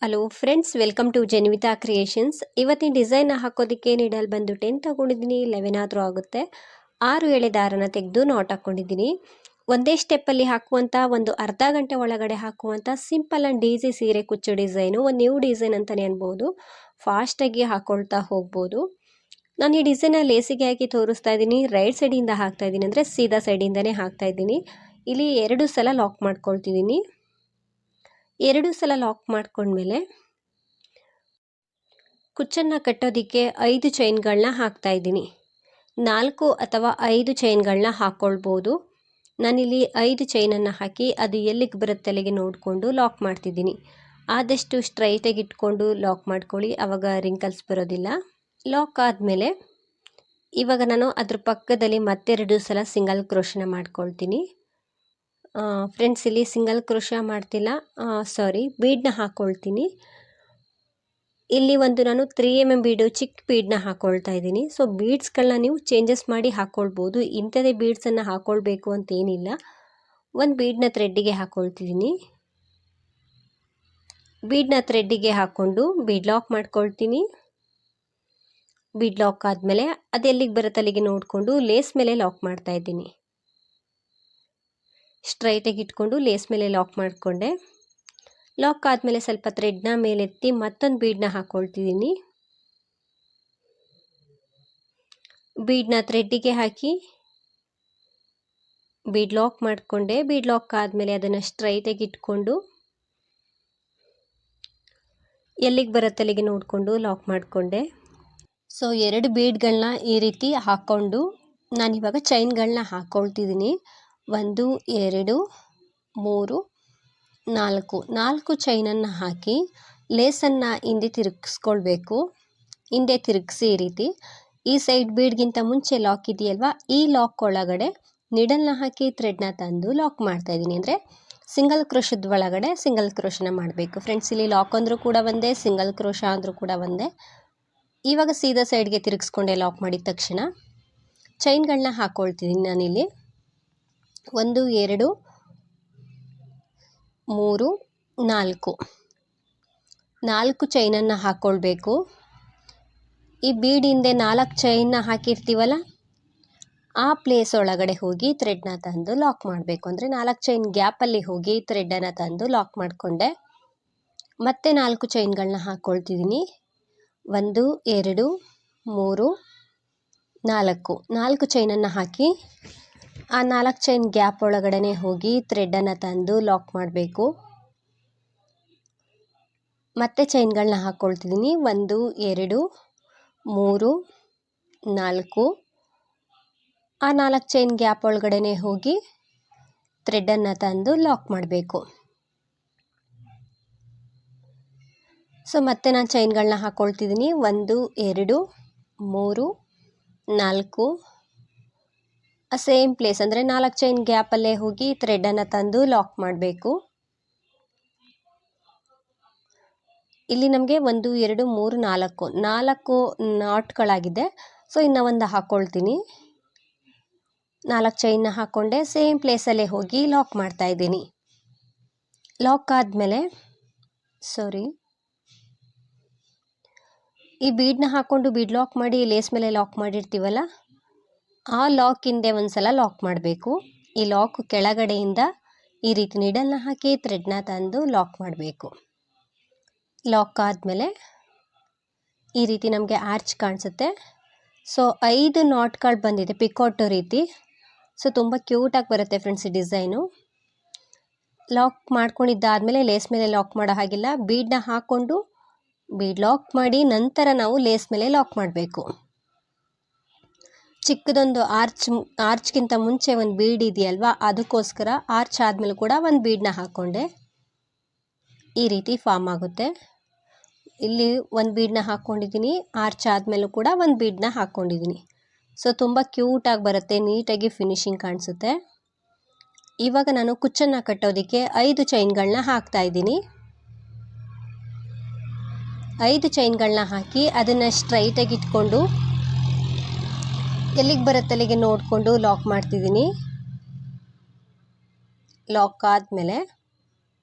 Hello friends, welcome to Jenvita creations. ಇವತ್ತಿನ design ಹಾಕೋದಕ್ಕೆ needle ಬಂದು 10 ತಗೊಂಡಿದ್ದೀನಿ. 11 ಆದರೂ ಆಗುತ್ತೆ. 6 ಎಳೆ ದಾರನ ತೆಗೆದು ನಾಟ್ ಹಾಕ್ಕೊಂಡಿದ್ದೀನಿ. ಒಂದೇ ಸ್ಟೆಪ್ಪಲ್ಲಿ ಹಾಕುವಂಥ ಒಂದು ಅರ್ಧ ಗಂಟೆ ಒಳಗಡೆ ಹಾಕುವಂಥ ಸಿಂಪಲ್ ಆ್ಯಂಡ್ ಈಸಿ ಸೀರೆ ಕುಚ್ಚು ಡಿಸೈನು, ಒಂದು ನ್ಯೂ ಡಿಸೈನ್ ಅಂತಲೇ ಅನ್ಬೋದು. ಫಾಸ್ಟಾಗಿ ಹಾಕ್ಕೊಳ್ತಾ ಹೋಗ್ಬೋದು. ನಾನು ಈ ಡಿಸೈನ ಲೇಸಿಗೆ ಹಾಕಿ ತೋರಿಸ್ತಾ ಇದ್ದೀನಿ. ರೈಟ್ ಸೈಡಿಂದ ಹಾಕ್ತಾ ಇದ್ದೀನಿ, ಅಂದರೆ ಸೀದಾ ಸೈಡಿಂದನೇ ಹಾಕ್ತಾ ಇದ್ದೀನಿ. ಇಲ್ಲಿ 2 ಸಲ ಲಾಕ್ ಮಾಡ್ಕೊಳ್ತಿದ್ದೀನಿ. 2 ಸಲ ಲಾಕ್ ಮಾಡ್ಕೊಂಡ್ಮೇಲೆ ಕುಚ್ಚನ್ನು ಕಟ್ಟೋದಕ್ಕೆ 5 ಚೈನ್ಗಳನ್ನ ಹಾಕ್ತಾ ಇದ್ದೀನಿ. 4 ಅಥವಾ 5 ಚೈನ್ಗಳನ್ನ ಹಾಕ್ಕೊಳ್ಬೋದು. ನಾನಿಲ್ಲಿ 5 ಚೈನನ್ನು ಹಾಕಿ ಅದು ಎಲ್ಲಿಗೆ ಬರುತ್ತೆ ಅಲ್ಲಿಗೆ ನೋಡಿಕೊಂಡು ಲಾಕ್ ಮಾಡ್ತಿದ್ದೀನಿ. ಆದಷ್ಟು ಸ್ಟ್ರೈಟಾಗಿ ಇಟ್ಕೊಂಡು ಲಾಕ್ ಮಾಡ್ಕೊಳ್ಳಿ, ಆವಾಗ ರಿಂಕಲ್ಸ್ ಬರೋದಿಲ್ಲ. ಲಾಕ್ ಆದಮೇಲೆ ಇವಾಗ ನಾನು ಅದ್ರ ಪಕ್ಕದಲ್ಲಿ ಮತ್ತೆ 2 ಸಲ ಸಿಂಗಲ್ ಕ್ರೋಶನ ಮಾಡ್ಕೊಳ್ತೀನಿ. ಫ್ರೆಂಡ್ಸ್, ಇಲ್ಲಿ ಸಿಂಗಲ್ ಕ್ರೋಶ ಮಾಡ್ತಿಲ್ಲ, ಬೀಡನ್ನ ಹಾಕ್ಕೊಳ್ತೀನಿ. ಇಲ್ಲಿ ಒಂದು ನಾನು 3mm ಬೀಡು, ಚಿಕ್ಕ ಬೀಡನ್ನ ಹಾಕ್ಕೊಳ್ತಾ ಇದ್ದೀನಿ. ಸೊ ಬೀಡ್ಸ್ಗಳನ್ನ ನೀವು ಚೇಂಜಸ್ ಮಾಡಿ ಹಾಕ್ಕೊಳ್ಬೋದು. ಇಂಥದೇ ಬೀಡ್ಸನ್ನು ಹಾಕ್ಕೊಳ್ಬೇಕು ಅಂತೇನಿಲ್ಲ. ಒಂದು ಬೀಡನ್ನ ಥ್ರೆಡ್ಡಿಗೆ ಹಾಕ್ಕೊಳ್ತಿದ್ದೀನಿ. ಬೀಡನ್ನ ಥ್ರೆಡ್ಡಿಗೆ ಹಾಕ್ಕೊಂಡು ಬೀಡ್ ಲಾಕ್ ಮಾಡ್ಕೊಳ್ತೀನಿ. ಬೀಡ್ ಲಾಕ್ ಆದಮೇಲೆ ಅದು ಎಲ್ಲಿಗೆ ಬರುತ್ತೆ ಅಲ್ಲಿಗೆ ನೋಡಿಕೊಂಡು ಲೇಸ್ ಮೇಲೆ ಲಾಕ್ ಮಾಡ್ತಾ ಇದ್ದೀನಿ. ಸ್ಟ್ರೈಟಾಗಿ ಇಟ್ಕೊಂಡು ಲೇಸ್ ಮೇಲೆ ಲಾಕ್ ಮಾಡಿಕೊಂಡೆ. ಲಾಕ್ ಆದಮೇಲೆ ಸ್ವಲ್ಪ ಥ್ರೆಡ್ನ ಮೇಲೆತ್ತಿ ಮತ್ತೊಂದು ಬೀಡನ್ನ ಹಾಕ್ಕೊಳ್ತಿದ್ದೀನಿ. ಬೀಡನ್ನ ಥ್ರೆಡ್ಡಿಗೆ ಹಾಕಿ ಬೀಡ್ ಲಾಕ್ ಮಾಡಿಕೊಂಡೆ. ಬೀಡ್ ಲಾಕ್ ಆದಮೇಲೆ ಅದನ್ನು ಸ್ಟ್ರೈಟಾಗಿ ಇಟ್ಕೊಂಡು ಎಲ್ಲಿಗೆ ಬರುತ್ತೆ ಅಲ್ಲಿಗೆ ನೋಡಿಕೊಂಡು ಲಾಕ್ ಮಾಡಿಕೊಂಡೆ. ಸೊ 2 ಬೀಡ್ಗಳನ್ನ ಈ ರೀತಿ ಹಾಕ್ಕೊಂಡು ನಾನಿವಾಗ ಚೈನ್ಗಳನ್ನ ಹಾಕ್ಕೊಳ್ತಿದ್ದೀನಿ. 1 2 3 4 ಚೈನನ್ನು ಹಾಕಿ ಲೇಸನ್ನು ಹಿಂದೆ ತಿರುಗಿಸ್ಕೊಳ್ಬೇಕು. ಹಿಂದೆ ತಿರುಗಿಸಿ ಈ ರೀತಿ. ಈ ಸೈಡ್ ಬೀಡ್ಗಿಂತ ಮುಂಚೆ ಲಾಕ್ ಇದೆಯಲ್ವಾ, ಈ ಲಾಕ್ ಒಳಗಡೆ ನಿಡಲ್ನ ಹಾಕಿ ಥ್ರೆಡ್ನ ತಂದು ಲಾಕ್ ಮಾಡ್ತಾಯಿದ್ದೀನಿ. ಅಂದರೆ ಸಿಂಗಲ್ ಕ್ರೋಶದ ಒಳಗಡೆ ಸಿಂಗಲ್ ಕ್ರೋಶನ ಮಾಡಬೇಕು. ಫ್ರೆಂಡ್ಸ್, ಇಲ್ಲಿ ಲಾಕ್ ಅಂದರೂ ಕೂಡ ಒಂದೇ, ಸಿಂಗಲ್ ಕ್ರೋಶ ಅಂದರೂ ಕೂಡ ಒಂದೇ. ಇವಾಗ ಸೀದಾ ಸೈಡ್ಗೆ ತಿರುಗಿಸ್ಕೊಂಡೆ ಲಾಕ್ ಮಾಡಿದ ತಕ್ಷಣ ಚೈನ್ಗಳನ್ನ ಹಾಕ್ಕೊಳ್ತಿದ್ದೀನಿ. ನಾನಿಲ್ಲಿ 1 2 3 4 ಚೈನನ್ನು ಹಾಕ್ಕೊಳ್ಬೇಕು. ಈ ಬೀಡ್ ಹಿಂದೆ 4 ಚೈನ್ನ ಹಾಕಿರ್ತೀವಲ್ಲ, ಆ ಪ್ಲೇಸ್ ಒಳಗಡೆ ಹೋಗಿ ಥ್ರೆಡ್ನ ತಂದು ಲಾಕ್ ಮಾಡಬೇಕು. ಅಂದರೆ 4 ಚೈನ್ ಗ್ಯಾಪಲ್ಲಿ ಹೋಗಿ ಥ್ರೆಡ್ಡನ್ನು ತಂದು ಲಾಕ್ ಮಾಡಿಕೊಂಡೆ. ಮತ್ತೆ 4 ಚೈನ್ಗಳನ್ನ ಹಾಕ್ಕೊಳ್ತಿದ್ದೀನಿ. 1 2 3 4 ಚೈನನ್ನು ಹಾಕಿ ಆ 4 ಚೈನ್ ಗ್ಯಾಪ್ ಒಳಗಡೆ ಹೋಗಿ ಥ್ರೆಡ್ಡನ್ನು ತಂದು ಲಾಕ್ ಮಾಡಬೇಕು. ಮತ್ತೆ ಚೈನ್ಗಳನ್ನ ಹಾಕ್ಕೊಳ್ತಿದ್ದೀನಿ. 1 2 3 4 ಆ 4 ಚೈನ್ ಗ್ಯಾಪ್ ಒಳಗಡೆ ಹೋಗಿ ಥ್ರೆಡ್ಡನ್ನು ತಂದು ಲಾಕ್ ಮಾಡಬೇಕು. ಸೊ ಮತ್ತೆ ನಾನು ಚೈನ್ಗಳನ್ನ ಹಾಕ್ಕೊಳ್ತಿದ್ದೀನಿ. 1 2 3 4 ಸೇಮ್ ಪ್ಲೇಸ್, ಅಂದರೆ 4 ಚೈನ್ ಗ್ಯಾಪಲ್ಲೇ ಹೋಗಿ ಥ್ರೆಡ್ಡನ್ನು ತಂದು ಲಾಕ್ ಮಾಡಬೇಕು. ಇಲ್ಲಿ ನಮಗೆ 1 2 3 4 ನಾಟ್ಗಳಾಗಿದೆ. ಸೊ ಇನ್ನು ಒಂದು ಹಾಕ್ಕೊಳ್ತೀನಿ. 4 ಚೈನ್ನ ಹಾಕ್ಕೊಂಡೆ ಸೇಮ್ ಪ್ಲೇಸಲ್ಲೇ ಹೋಗಿ ಲಾಕ್ ಮಾಡ್ತಾ ಇದ್ದೀನಿ. ಲಾಕ್ ಆದಮೇಲೆ ಈ ಬೀಡನ್ನ ಹಾಕ್ಕೊಂಡು ಬೀಡ್ ಲಾಕ್ ಮಾಡಿ ಲೇಸ್ ಮೇಲೆ ಲಾಕ್ ಮಾಡಿರ್ತೀವಲ್ಲ, ಆ ಲಾಕ್ ಹಿಂದೆ ಒಂದು ಸಲ ಲಾಕ್ ಮಾಡಬೇಕು. ಈ ಲಾಕ್ ಕೆಳಗಡೆಯಿಂದ ಈ ರೀತಿ ನೀಡಲ್ನ ಹಾಕಿ ಥ್ರೆಡ್ನ ತಂದು ಲಾಕ್ ಮಾಡಬೇಕು. ಲಾಕ್ ಆದಮೇಲೆ ಈ ರೀತಿ ನಮಗೆ ಆರ್ಚ್ ಕಾಣಿಸುತ್ತೆ. ಸೊ 5 ನಾಟ್ಗಳು ಬಂದಿದೆ ಪಿಕೋಟೋ ರೀತಿ. ಸೊ ತುಂಬ ಕ್ಯೂಟಾಗಿ ಬರುತ್ತೆ ಫ್ರೆಂಡ್ಸ್ ಈ ಡಿಸೈನು. ಲಾಕ್ ಮಾಡ್ಕೊಂಡಿದ್ದಾದಮೇಲೆ ಲೇಸ್ ಮೇಲೆ ಲಾಕ್ ಮಾಡೋ ಹಾಗಿಲ್ಲ. ಬೀಡನ್ನ ಹಾಕ್ಕೊಂಡು ಬೀಡ್ ಲಾಕ್ ಮಾಡಿ ನಂತರ ನಾವು ಲೇಸ್ ಮೇಲೆ ಲಾಕ್ ಮಾಡಬೇಕು. ಚಿಕ್ಕದೊಂದು ಆರ್ಚ್ಗಿಂತ ಮುಂಚೆ ಒಂದು ಬೀಡ್ ಇದೆಯಲ್ವಾ, ಅದಕ್ಕೋಸ್ಕರ ಆರ್ಚ್ ಆದಮೇಲೆ ಕೂಡ ಒಂದು ಬೀಡನ್ನ ಹಾಕ್ಕೊಂಡೆ. ಈ ರೀತಿ ಫಾರ್ಮ್ ಆಗುತ್ತೆ. ಇಲ್ಲಿ ಒಂದು ಬೀಡನ್ನ ಹಾಕ್ಕೊಂಡಿದ್ದೀನಿ. ಆರ್ಚ್ ಆದಮೇಲೂ ಕೂಡ ಒಂದು ಬೀಡನ್ನ ಹಾಕ್ಕೊಂಡಿದ್ದೀನಿ. ಸೊ ತುಂಬ ಕ್ಯೂಟಾಗಿ ಬರುತ್ತೆ, ನೀಟಾಗಿ ಫಿನಿಶಿಂಗ್ ಕಾಣಿಸುತ್ತೆ. ಇವಾಗ ನಾನು ಕುಚ್ಚನ್ನು ಕಟ್ಟೋದಕ್ಕೆ 5 ಚೈನ್ಗಳನ್ನ ಹಾಕ್ತಾ ಇದ್ದೀನಿ. 5 ಚೈನ್ಗಳನ್ನ ಹಾಕಿ ಅದನ್ನು ಸ್ಟ್ರೈಟಾಗಿ ಇಟ್ಕೊಂಡು ಎಲ್ಲಿಗೆ ಬರುತ್ತೆ ಅಲ್ಲಿಗೆ ನೋಡಿಕೊಂಡು ಲಾಕ್ ಮಾಡ್ತಿದ್ದೀನಿ. ಲಾಕ್ ಆದಮೇಲೆ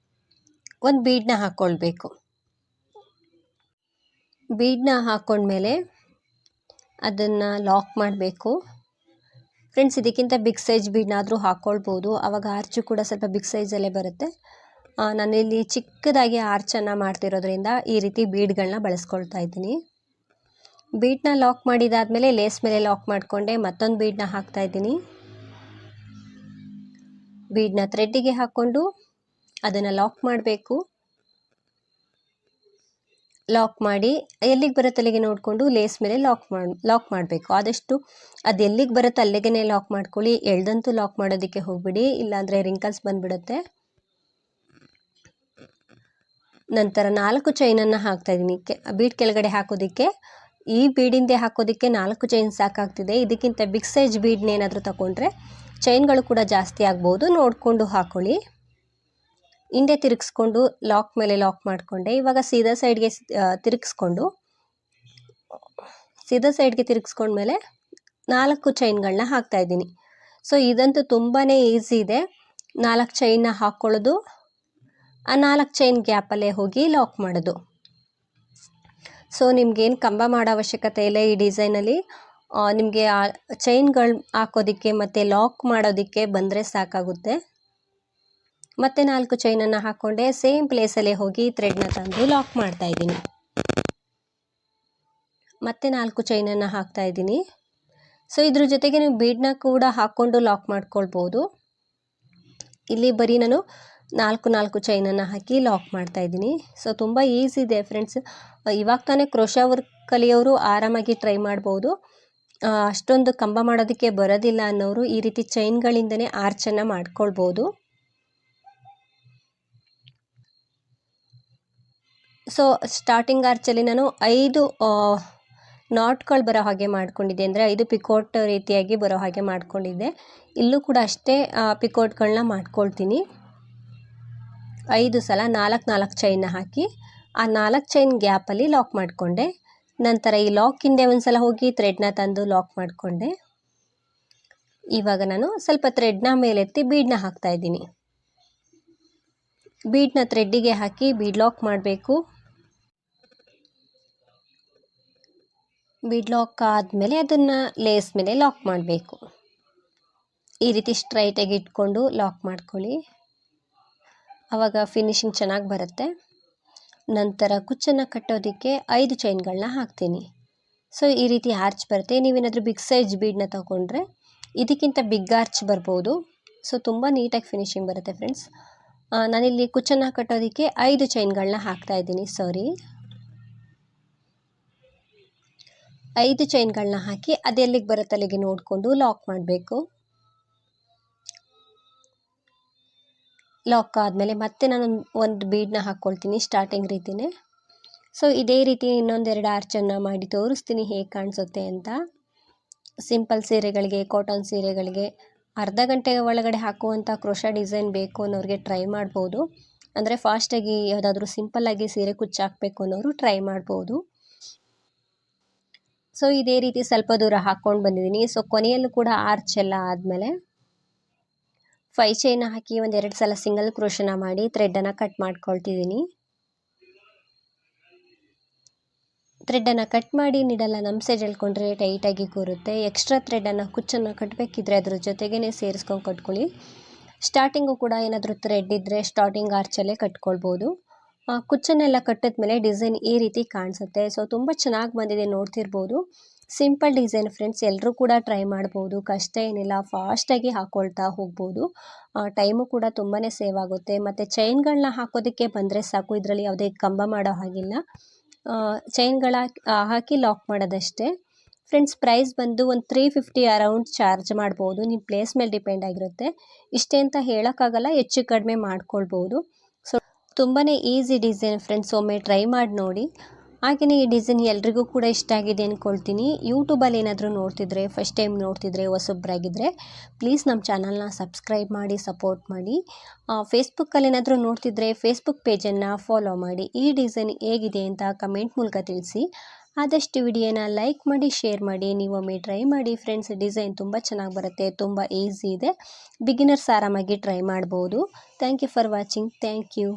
ಒಂದು ಬೀಡನ್ನ ಹಾಕ್ಕೊಳ್ಬೇಕು. ಬೀಡನ್ನ ಹಾಕ್ಕೊಂಡ್ಮೇಲೆ ಅದನ್ನು ಲಾಕ್ ಮಾಡಬೇಕು. ಫ್ರೆಂಡ್ಸ್, ಇದಕ್ಕಿಂತ ಬಿಗ್ ಸೈಜ್ ಬೀಡನ್ನಾದರೂ ಹಾಕ್ಕೊಳ್ಬೋದು, ಆವಾಗ ಆರ್ಚು ಕೂಡ ಸ್ವಲ್ಪ ಬಿಗ್ ಸೈಜಲ್ಲೇ ಬರುತ್ತೆ. ನಾನಿಲ್ಲಿ ಚಿಕ್ಕದಾಗಿ ಆರ್ಚನ್ನು ಮಾಡ್ತಿರೋದ್ರಿಂದ ಈ ರೀತಿ ಬೀಡ್ಗಳನ್ನ ಬಳಸ್ಕೊಳ್ತಾ ಇದ್ದೀನಿ. ಬೀಡನ್ನ ಲಾಕ್ ಮಾಡಿದಾದಮೇಲೆ ಲೇಸ್ ಮೇಲೆ ಲಾಕ್ ಮಾಡಿಕೊಂಡೆ ಮತ್ತೊಂದು ಬೀಡನ್ನ ಹಾಕ್ತಾ ಇದ್ದೀನಿ. ಬೀಡನ್ನ ಥ್ರೆಡ್ಡಿಗೆ ಹಾಕ್ಕೊಂಡು ಅದನ್ನು ಲಾಕ್ ಮಾಡಬೇಕು. ಲಾಕ್ ಮಾಡಿ ಎಲ್ಲಿಗೆ ಬರುತ್ತೆ ಅಲ್ಲಿಗೆ ನೋಡಿಕೊಂಡು ಲೇಸ್ ಮೇಲೆ ಲಾಕ್ ಮಾಡಬೇಕು. ಆದಷ್ಟು ಅದು ಎಲ್ಲಿಗೆ ಬರುತ್ತೆ ಅಲ್ಲಿಗೆ ಲಾಕ್ ಮಾಡ್ಕೊಳ್ಳಿ, ಎಳ್ದಂತೂ ಲಾಕ್ ಮಾಡೋದಕ್ಕೆ ಹೋಗ್ಬಿಡಿ, ಇಲ್ಲಾಂದರೆ ರಿಂಕಲ್ಸ್ ಬಂದುಬಿಡುತ್ತೆ. ನಂತರ 4 ಚೈನನ್ನು ಹಾಕ್ತಾಯಿದ್ದೀನಿ ಬೀಡ್ ಕೆಳಗಡೆ ಹಾಕೋದಕ್ಕೆ. ಈ ಬೀಡಿಂದೆ ಹಾಕೋದಕ್ಕೆ 4 ಚೈನ್ ಸಾಕಾಗ್ತಿದೆ. ಇದಕ್ಕಿಂತ ಬಿಗ್ ಸೈಜ್ ಬೀಡ್ನೇನಾದರೂ ತಗೊಂಡ್ರೆ ಚೈನ್ಗಳು ಕೂಡ ಜಾಸ್ತಿ ಆಗ್ಬೋದು, ನೋಡಿಕೊಂಡು ಹಾಕ್ಕೊಳ್ಳಿ. ಹಿಂದೆ ತಿರುಗಿಸ್ಕೊಂಡು ಲಾಕ್ ಮೇಲೆ ಲಾಕ್ ಮಾಡಿಕೊಂಡೆ. ಇವಾಗ ಸೀದಾ ಸೈಡ್ಗೆ ತಿರುಗಿಸ್ಕೊಂಡ್ಮೇಲೆ 4 ಚೈನ್ಗಳನ್ನ ಹಾಕ್ತಾಯಿದ್ದೀನಿ. ಸೊ ಇದಂತೂ ತುಂಬಾ ಈಸಿ ಇದೆ. 4 ಚೈನ್ನ ಹಾಕ್ಕೊಳ್ಳೋದು, ಆ 4 ಚೈನ್ ಗ್ಯಾಪಲ್ಲೇ ಹೋಗಿ ಲಾಕ್ ಮಾಡೋದು. ಸೊ ನಿಮಗೇನು ಕಂಬ ಮಾಡೋ ಅವಶ್ಯಕತೆ ಇಲ್ಲ ಈ ಡಿಸೈನಲ್ಲಿ. ನಿಮಗೆ ಆ ಚೈನ್ಗಳು ಹಾಕೋದಕ್ಕೆ ಮತ್ತು ಲಾಕ್ ಮಾಡೋದಕ್ಕೆ ಬಂದರೆ ಸಾಕಾಗುತ್ತೆ. ಮತ್ತೆ 4 ಚೈನನ್ನು ಹಾಕ್ಕೊಂಡೆ ಸೇಮ್ ಪ್ಲೇಸಲ್ಲೇ ಹೋಗಿ ಥ್ರೆಡ್ನ ತಂದು ಲಾಕ್ ಮಾಡ್ತಾಯಿದ್ದೀನಿ. ಮತ್ತೆ 4 ಚೈನನ್ನು ಹಾಕ್ತಾಯಿದ್ದೀನಿ. ಸೊ ಇದ್ರ ಜೊತೆಗೆ ನೀವು ಬೀಡನ್ನ ಕೂಡ ಹಾಕ್ಕೊಂಡು ಲಾಕ್ ಮಾಡ್ಕೊಳ್ಬೋದು. ಇಲ್ಲಿ ಬರೀ ನಾನು 4 ಚೈನನ್ನು ಹಾಕಿ ಲಾಕ್ ಮಾಡ್ತಾಯಿದ್ದೀನಿ. ಸೊ ತುಂಬ ಈಸಿ ಇದೆ ಫ್ರೆಂಡ್ಸ್. ಇವಾಗ ತಾನೇ ಕ್ರೋಶಾ ವರ್ಕ್ ಕಲಿಯೋರು ಆರಾಮಾಗಿ ಟ್ರೈ ಮಾಡ್ಬೋದು. ಅಷ್ಟೊಂದು ಕಂಬ ಮಾಡೋದಕ್ಕೆ ಬರೋದಿಲ್ಲ ಅನ್ನೋರು ಈ ರೀತಿ ಚೈನ್ಗಳಿಂದನೇ ಆರ್ಚನ್ನು ಮಾಡ್ಕೊಳ್ಬೋದು. ಸೊ ಸ್ಟಾರ್ಟಿಂಗ್ ಆರ್ಚಲ್ಲಿ ನಾನು 5 ನಾಟ್ಗಳು ಬರೋ ಹಾಗೆ ಮಾಡ್ಕೊಂಡಿದ್ದೆ, ಅಂದರೆ 5 ಪಿಕೋಟ್ ರೀತಿಯಾಗಿ ಬರೋ ಹಾಗೆ ಮಾಡ್ಕೊಂಡಿದ್ದೆ. ಇಲ್ಲೂ ಕೂಡ ಅಷ್ಟೇ ಪಿಕೋಟ್ಗಳನ್ನ ಮಾಡ್ಕೊಳ್ತೀನಿ. 5 ಸಲ 4 ಚೈನ್ನ ಹಾಕಿ ಆ 4 ಚೈನ್ ಗ್ಯಾಪಲ್ಲಿ ಲಾಕ್ ಮಾಡಿಕೊಂಡೆ. ನಂತರ ಈ ಲಾಕ್ ಹಿಂದೆ ಒಂದು ಸಲ ಹೋಗಿ ಥ್ರೆಡ್ನ ತಂದು ಲಾಕ್ ಮಾಡಿಕೊಂಡೆ. ಇವಾಗ ನಾನು ಸ್ವಲ್ಪ ಥ್ರೆಡ್ನ ಮೇಲೆತ್ತಿ ಬೀಡನ್ನ ಹಾಕ್ತಾಯಿದ್ದೀನಿ. ಬೀಡನ್ನ ಥ್ರೆಡ್ಡಿಗೆ ಹಾಕಿ ಬೀಡ್ ಲಾಕ್ ಮಾಡಬೇಕು. ಬೀಡ್ ಲಾಕ್ ಆದಮೇಲೆ ಅದನ್ನು ಲೇಸ್ ಮೇಲೆ ಲಾಕ್ ಮಾಡಬೇಕು. ಈ ರೀತಿ ಸ್ಟ್ರೈಟಾಗಿ ಇಟ್ಕೊಂಡು ಲಾಕ್ ಮಾಡ್ಕೊಳ್ಳಿ, ಆವಾಗ ಫಿನಿಶಿಂಗ್ ಚೆನ್ನಾಗಿ ಬರುತ್ತೆ. ನಂತರ ಕುಚ್ಚನ್ನು ಕಟ್ಟೋದಕ್ಕೆ 5 ಚೈನ್ಗಳನ್ನ ಹಾಕ್ತೀನಿ. ಸೊ ಈ ರೀತಿ ಆರ್ಚ್ ಬರುತ್ತೆ. ನೀವೇನಾದರೂ ಬಿಗ್ ಸೈಜ್ ಬೀಡನ್ನ ತಗೊಂಡ್ರೆ ಇದಕ್ಕಿಂತ ಬಿಗ್ ಆರ್ಚ್ ಬರ್ಬೋದು. ಸೊ ತುಂಬ ನೀಟಾಗಿ ಫಿನಿಶಿಂಗ್ ಬರುತ್ತೆ ಫ್ರೆಂಡ್ಸ್. ನಾನಿಲ್ಲಿ ಕುಚ್ಚನ್ನು ಕಟ್ಟೋದಕ್ಕೆ 5 ಚೈನ್ಗಳನ್ನ ಹಾಕ್ತಾಯಿದ್ದೀನಿ. 5 ಚೈನ್ಗಳನ್ನ ಹಾಕಿ ಅದೆಲ್ಲಿಗೆ ಬರುತ್ತೆ ಅಲ್ಲಿಗೆ ನೋಡಿಕೊಂಡು ಲಾಕ್ ಮಾಡಬೇಕು. ಲಾಕ್ ಆದಮೇಲೆ ಮತ್ತೆ ನಾನು ಒಂದು ಬೀಡನ್ನ ಹಾಕ್ಕೊಳ್ತೀನಿ ಸ್ಟಾರ್ಟಿಂಗ್ ರೀತಿಯೇ. ಸೊ ಇದೇ ರೀತಿ ಇನ್ನೊಂದೆರಡು ಆರ್ಚನ್ನು ಮಾಡಿ ತೋರಿಸ್ತೀನಿ ಹೇಗೆ ಕಾಣಿಸುತ್ತೆ ಅಂತ. ಸಿಂಪಲ್ ಸೀರೆಗಳಿಗೆ, ಕಾಟನ್ ಸೀರೆಗಳಿಗೆ ಅರ್ಧ ಗಂಟೆ ಒಳಗಡೆ ಹಾಕುವಂಥ ಕ್ರೋಶಾ ಡಿಸೈನ್ ಬೇಕು ಅನ್ನೋರಿಗೆ ಟ್ರೈ ಮಾಡ್ಬೋದು. ಅಂದರೆ ಫಾಸ್ಟಾಗಿ ಯಾವುದಾದ್ರೂ ಸಿಂಪಲ್ಲಾಗಿ ಸೀರೆ ಕುಚ್ಚು ಹಾಕಬೇಕು ಅನ್ನೋರು ಟ್ರೈ ಮಾಡ್ಬೋದು. ಸೊ ಇದೇ ರೀತಿ ಸ್ವಲ್ಪ ದೂರ ಹಾಕ್ಕೊಂಡು ಬಂದಿದ್ದೀನಿ. ಸೊ ಕೊನೆಯಲ್ಲೂ ಕೂಡ ಆರ್ಚ್ ಎಲ್ಲ ಆದಮೇಲೆ 5 ಚೈನ್ ಹಾಕಿ 1-2 ಸಲ ಸಿಂಗಲ್ ಕ್ರೋಶನ ಮಾಡಿ ಥ್ರೆಡ್ಡನ್ನು ಕಟ್ ಮಾಡ್ಕೊಳ್ತಿದ್ದೀನಿ. ಥ್ರೆಡ್ಡನ್ನು ಕಟ್ ಮಾಡಿ ನೀಡಲ್ಲ ನಮ್ಮ ಸೈಡ್ ಎಳ್ಕೊಂಡ್ರೆ ಟೈಟಾಗಿ ಕೂರುತ್ತೆ. ಎಕ್ಸ್ಟ್ರಾ ಥ್ರೆಡ್ಡನ್ನು ಕುಚ್ಚನ್ನು ಕಟ್ಟಬೇಕಿದ್ರೆ ಅದ್ರ ಜೊತೆಗೇ ಸೇರಿಸ್ಕೊಂಡು ಕಟ್ಕೊಳ್ಳಿ. ಸ್ಟಾರ್ಟಿಂಗು ಕೂಡ ಏನಾದರೂ ಥ್ರೆಡ್ ಇದ್ದರೆ ಸ್ಟಾರ್ಟಿಂಗ್ ಆರ್ಚಲ್ಲೇ ಕಟ್ಕೊಳ್ಬೋದು. ಕುಚ್ಚನ್ನೆಲ್ಲ ಕಟ್ಟಿದ್ಮೇಲೆ ಡಿಸೈನ್ ಈ ರೀತಿ ಕಾಣಿಸುತ್ತೆ. ಸೊ ತುಂಬ ಚೆನ್ನಾಗಿ ಬಂದಿದೆ, ನೋಡ್ತಿರ್ಬೋದು. ಸಿಂಪಲ್ ಡಿಸೈನ್ ಫ್ರೆಂಡ್ಸ್, ಎಲ್ಲರೂ ಕೂಡ ಟ್ರೈ ಮಾಡ್ಬೋದು, ಕಷ್ಟ ಏನಿಲ್ಲ, ಫಾಸ್ಟಾಗಿ ಹಾಕ್ಕೊಳ್ತಾ ಹೋಗ್ಬೋದು. ಟೈಮು ಕೂಡ ತುಂಬಾ ಸೇವ್ ಆಗುತ್ತೆ. ಮತ್ತು ಚೈನ್ಗಳನ್ನ ಹಾಕೋದಕ್ಕೆ ಬಂದರೆ ಸಾಕು, ಇದರಲ್ಲಿ ಯಾವುದೇ ಕಂಬ ಮಾಡೋ ಹಾಗಿಲ್ಲ. ಚೈನ್ಗಳ ಹಾಕಿ ಲಾಕ್ ಮಾಡೋದಷ್ಟೇ ಫ್ರೆಂಡ್ಸ್. ಪ್ರೈಸ್ ಬಂದು ಒಂದು 350 ಅರೌಂಡ್ ಚಾರ್ಜ್ ಮಾಡ್ಬೋದು. ನಿಮ್ಮ ಪ್ಲೇಸ್ ಮೇಲೆ ಡಿಪೆಂಡ್ ಆಗಿರುತ್ತೆ. ಇಷ್ಟೇ ಅಂತ ಹೇಳೋಕ್ಕಾಗಲ್ಲ, ಹೆಚ್ಚು ಕಡಿಮೆ ಮಾಡ್ಕೊಳ್ಬೋದು. ಸೊ ತುಂಬಾ ಈಸಿ ಡಿಸೈನ್ ಫ್ರೆಂಡ್ಸ್, ಒಮ್ಮೆ ಟ್ರೈ ಮಾಡಿ ನೋಡಿ. ಹಾಗೆಯೇ ಈ ಡಿಸೈನ್ ಎಲ್ರಿಗೂ ಕೂಡ ಇಷ್ಟ ಆಗಿದೆ ಅಂದ್ಕೊಳ್ತೀನಿ. ಯೂಟ್ಯೂಬಲ್ಲಿ ಏನಾದರೂ ನೋಡ್ತಿದ್ರೆ, ಫಸ್ಟ್ ಟೈಮ್ ನೋಡ್ತಿದ್ರೆ, ಹೊಸಬ್ರಾಗಿದ್ದರೆ ಪ್ಲೀಸ್ ನಮ್ಮ ಚಾನಲ್ನ ಸಬ್ಸ್ಕ್ರೈಬ್ ಮಾಡಿ ಸಪೋರ್ಟ್ ಮಾಡಿ. ಫೇಸ್ಬುಕ್ಕಲ್ಲಿ ಏನಾದರೂ ನೋಡ್ತಿದ್ರೆ ಫೇಸ್ಬುಕ್ ಪೇಜನ್ನು ಫಾಲೋ ಮಾಡಿ. ಈ ಡಿಸೈನ್ ಹೇಗಿದೆ ಅಂತ ಕಮೆಂಟ್ ಮೂಲಕ ತಿಳಿಸಿ. ಆದಷ್ಟು ವಿಡಿಯೋನ ಲೈಕ್ ಮಾಡಿ, ಶೇರ್ ಮಾಡಿ. ನೀವೊಮ್ಮೆ ಟ್ರೈ ಮಾಡಿ ಫ್ರೆಂಡ್ಸ್. ಡಿಸೈನ್ ತುಂಬ ಚೆನ್ನಾಗಿ ಬರುತ್ತೆ, ತುಂಬ ಈಸಿ ಇದೆ. ಬಿಗಿನರ್ಸ್ ಆರಾಮಾಗಿ ಟ್ರೈ ಮಾಡ್ಬೋದು. Thank you for watching. Thank you.